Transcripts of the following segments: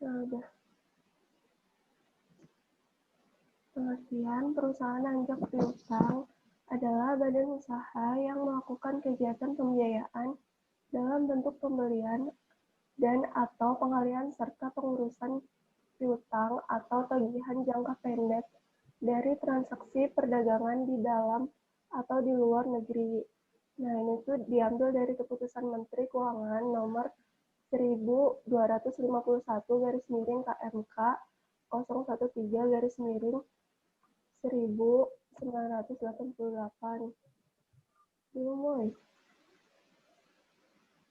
Udah. Pengertian perusahaan anjak piutang adalah badan usaha yang melakukan kegiatan pembiayaan dalam bentuk pembelian dan atau pengalihan serta pengurusan piutang atau tagihan jangka pendek dari transaksi perdagangan di dalam atau di luar negeri. Nah, ini tuh diambil dari keputusan Menteri Keuangan nomor 1251 garis miring KMK 013 garis miring 1988.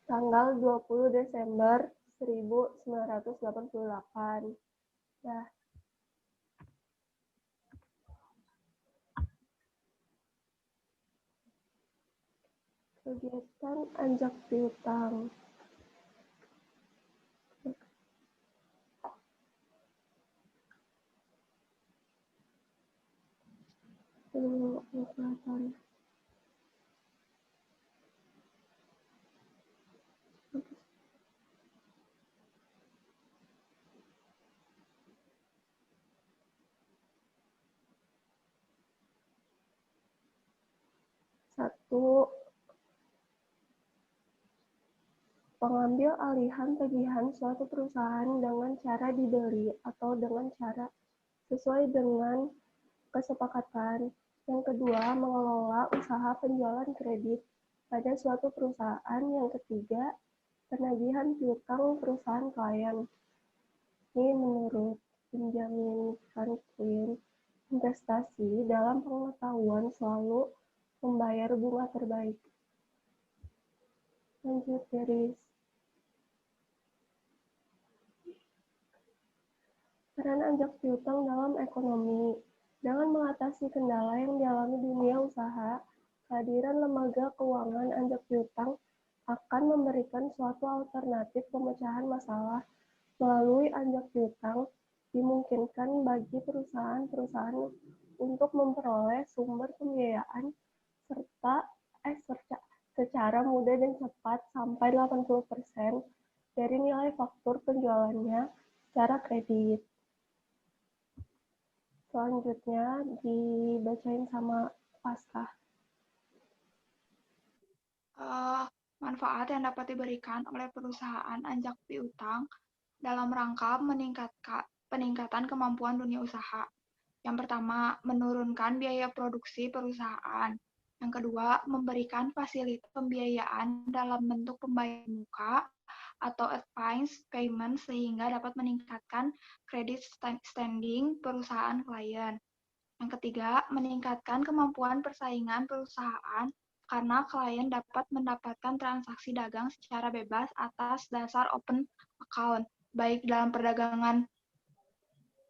Tanggal 20 Desember 1988. Nah, kegiatan anjak piutang. Satu, pengambil alihan tagihan suatu perusahaan dengan cara dibeli atau dengan cara sesuai dengan kesepakatan. Yang kedua, mengelola usaha penjualan kredit pada suatu perusahaan. Yang ketiga, penagihan piutang perusahaan klien. Ini menurut Benjamin Franklin, investasi dalam pengetahuan selalu membayar bunga terbaik. Lanjut dari peran anjak piutang dalam ekonomi. Dengan mengatasi kendala yang dialami dunia usaha, kehadiran lembaga keuangan anjak piutang akan memberikan suatu alternatif pemecahan masalah. Melalui anjak piutang, dimungkinkan bagi perusahaan-perusahaan untuk memperoleh sumber pembiayaan secara mudah dan cepat sampai 80% dari nilai faktur penjualannya secara kredit. Selanjutnya dibacain sama Pascah. Manfaat yang dapat diberikan oleh perusahaan anjak piutang dalam rangka peningkatan kemampuan dunia usaha. Yang pertama, menurunkan biaya produksi perusahaan. Yang kedua, memberikan fasilitas pembiayaan dalam bentuk pembayaran muka atau advance payment sehingga dapat meningkatkan credit standing perusahaan klien. Yang ketiga, meningkatkan kemampuan persaingan perusahaan karena klien dapat mendapatkan transaksi dagang secara bebas atas dasar open account, baik dalam perdagangan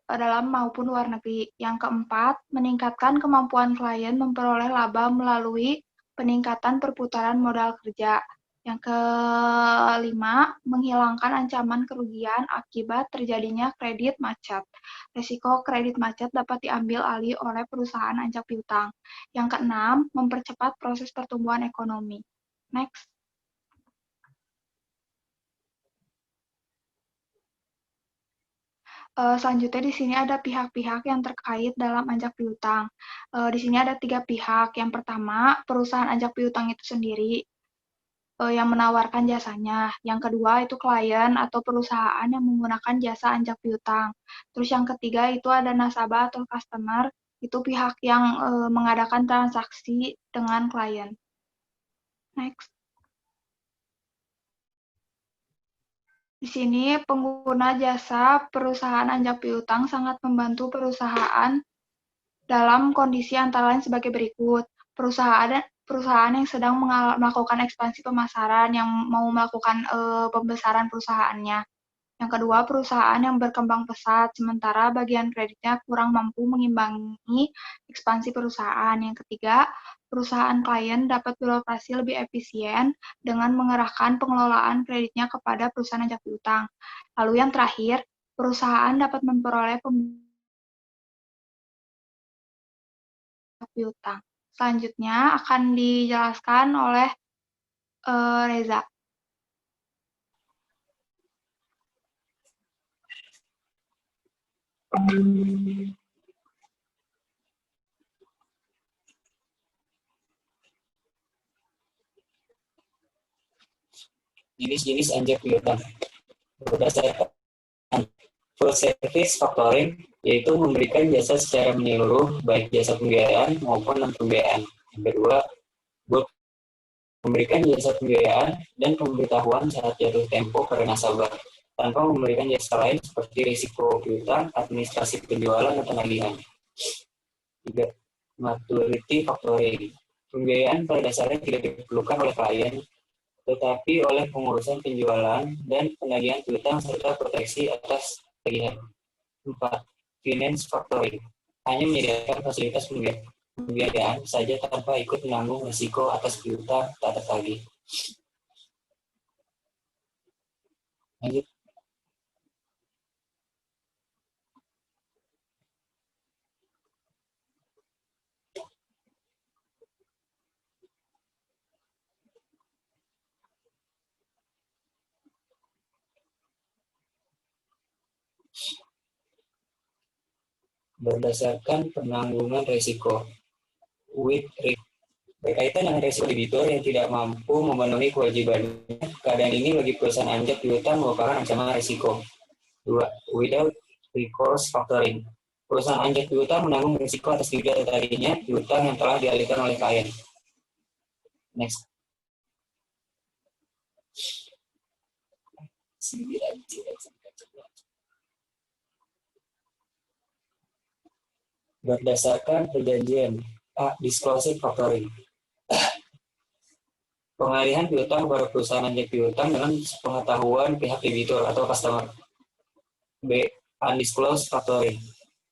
dalam maupun luar negeri. Yang keempat, meningkatkan kemampuan klien memperoleh laba melalui peningkatan perputaran modal kerja. Yang kelima, menghilangkan ancaman kerugian akibat terjadinya kredit macet. Risiko kredit macet dapat diambil alih oleh perusahaan anjak piutang. Yang keenam, mempercepat proses pertumbuhan ekonomi. Next. Selanjutnya di sini ada pihak-pihak yang terkait dalam anjak piutang. Di sini ada 3 pihak. Yang pertama, perusahaan anjak piutang itu sendiri yang menawarkan jasanya. Yang kedua itu klien atau perusahaan yang menggunakan jasa anjak piutang. Terus yang ketiga itu ada nasabah atau customer, itu pihak yang mengadakan transaksi dengan klien. Next. Di sini pengguna jasa perusahaan anjak piutang sangat membantu perusahaan dalam kondisi antara lain sebagai berikut. Perusahaan yang sedang melakukan ekspansi pemasaran, yang mau melakukan pembesaran perusahaannya. Yang kedua, perusahaan yang berkembang pesat, sementara bagian kreditnya kurang mampu mengimbangi ekspansi perusahaan. Yang ketiga, perusahaan klien dapat beroperasi lebih efisien dengan mengerahkan pengelolaan kreditnya kepada perusahaan anjak piutang. Lalu yang terakhir, perusahaan dapat memperoleh piutang. Selanjutnya akan dijelaskan oleh Reza. Jenis-jenis anjak piutang berdasarkan full service factoring, yaitu memberikan jasa secara menyeluruh, baik jasa pembiayaan maupun non pembiayaan. Yang kedua, bulk, memberikan jasa pembiayaan dan pemberitahuan saat jatuh tempo pada nasabah, tanpa memberikan jasa lain seperti risiko piutang, administrasi penjualan, atau tagihan. Tiga, maturity factoring. Pembiayaan pada dasarnya tidak diperlukan oleh klien, tetapi oleh pengurusan penjualan dan penagihan piutang serta proteksi atas tagihan. 4. Finance factoring. Hanya menyediakan fasilitas pembiayaan saja tanpa ikut menanggung risiko atas piutang tak tertagih. Lanjut. Berdasarkan penanggungan risiko, with risk. Berkaitan dengan risiko debitur yang tidak mampu memenuhi kewajibannya, keadaan ini bagi perusahaan anjak piutang merupakan ancaman risiko. 2. Without recourse factoring. Perusahaan anjak piutang menanggung risiko atas tidak tertagihnya piutang yang telah dialihkan oleh klien. Next. Berdasarkan perjanjian. A. Disclosure factoring. Pengalihan piutang kepada perusahaan anjak piutang dengan pengetahuan pihak debitur atau customer. B. Undisclosed factoring.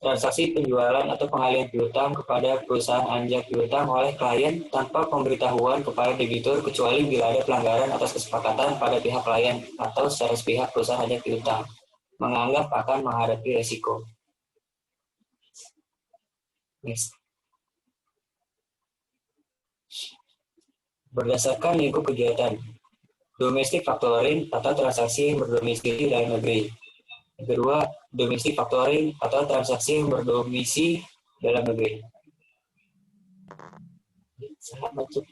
Transaksi penjualan atau pengalihan piutang kepada perusahaan anjak piutang oleh klien tanpa pemberitahuan kepada debitur kecuali bila ada pelanggaran atas kesepakatan pada pihak klien atau secara sepihak perusahaan anjak piutang menganggap akan menghadapi risiko. Next. Berdasarkan lingkup kegiatan, domestic factoring atau transaksi yang berdomisili dalam negeri. Yang kedua, domestic factoring atau transaksi yang berdomisili dalam negeri. Sangat macet.